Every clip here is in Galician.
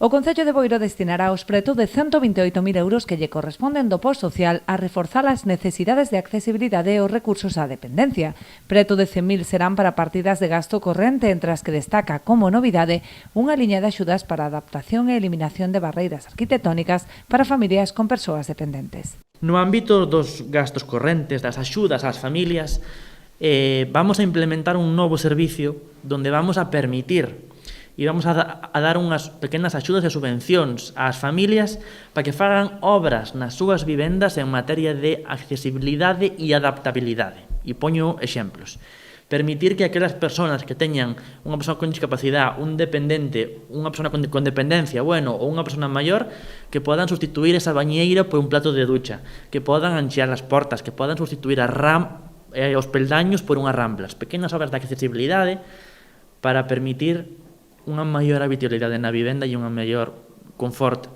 O Concello de Boiro destinará os preto de 128.000 euros que lle corresponden do post social a reforzar as necesidades de accesibilidade e os recursos á dependencia. Preto de 100.000 serán para partidas de gasto corrente, entre as que destaca como novidade unha liña de axudas para a adaptación e eliminación de barreiras arquitectónicas para familias con persoas dependentes. No ámbito dos gastos correntes, das axudas ás familias, vamos a implementar un novo servicio donde vamos a permitir e vamos a dar unhas pequenas axudas e subvencións ás familias para que fagan obras nas súas vivendas en materia de accesibilidade e adaptabilidade. E poño exemplos. Permitir que aquelas persoas que teñan unha persoa con discapacidade, un dependente, unha persona con dependencia, ou unha persona maior, que podan sustituir esa bañeira por un plato de ducha, que podan anchear as portas, que podan sustituir os peldaños por unhas ramblas. Pequenas obras de accesibilidade para permitir unha maior habitabilidade na vivenda e unha maior confort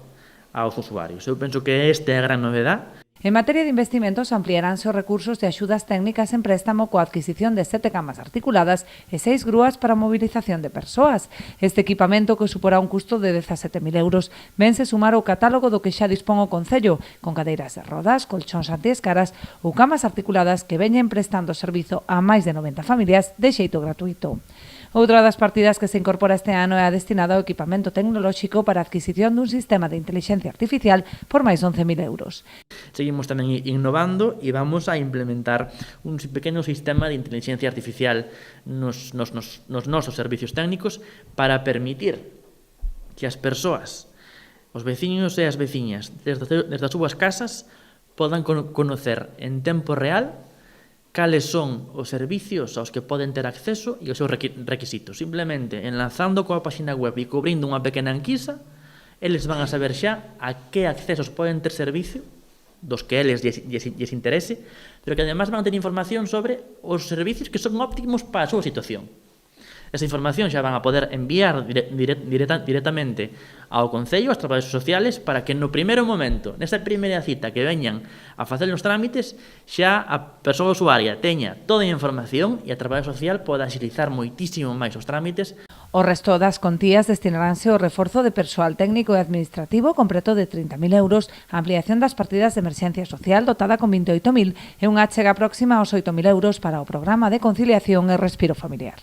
aos usuarios. Eu penso que esta é a gran novedade. En materia de investimentos, ampliaránse os recursos de axudas técnicas en préstamo coa adquisición de 7 camas articuladas e 6 grúas para a movilización de persoas. Este equipamento, que suporá un custo de 17.000 euros, vense sumar ao catálogo do que xa dispón o Concello, con cadeiras de rodas, colchóns antiescaras ou camas articuladas que veñen prestando servizo a máis de 90 familias de xeito gratuito. Outra das partidas que se incorpora este ano é a destinada ao equipamento tecnolóxico para a adquisición dun sistema de inteligencia artificial por máis de 11.000 euros. Seguimos tamén innovando e vamos a implementar un pequeno sistema de inteligencia artificial nos nosos servicios técnicos para permitir que as persoas, os veciños e as veciñas, desde as súas casas, podan conocer en tempo real cales son os servicios aos que poden ter acceso e os seus requisitos. Simplemente, enlazando coa página web e cubrindo unha pequena enquisa, eles van a saber xa a que accesos poden ter servicio, dos que eles lles interese, pero que además van a ter información sobre os servicios que son óptimos para a súa situación. Esa información xa van a poder enviar directamente ao Concello, aos traballadores sociales, para que no primeiro momento, nesa primeira cita que veñan a facer os trámites, xa a persoa usuaria teña toda a información e a traballadora social poda agilizar moitísimo máis os trámites. O resto das contías destinaránse ao reforzo de persoal técnico e administrativo con preto de 30.000 euros, a ampliación das partidas de emerxencia social dotada con 28.000 e unha achega próxima aos 8.000 euros para o programa de conciliación e respiro familiar.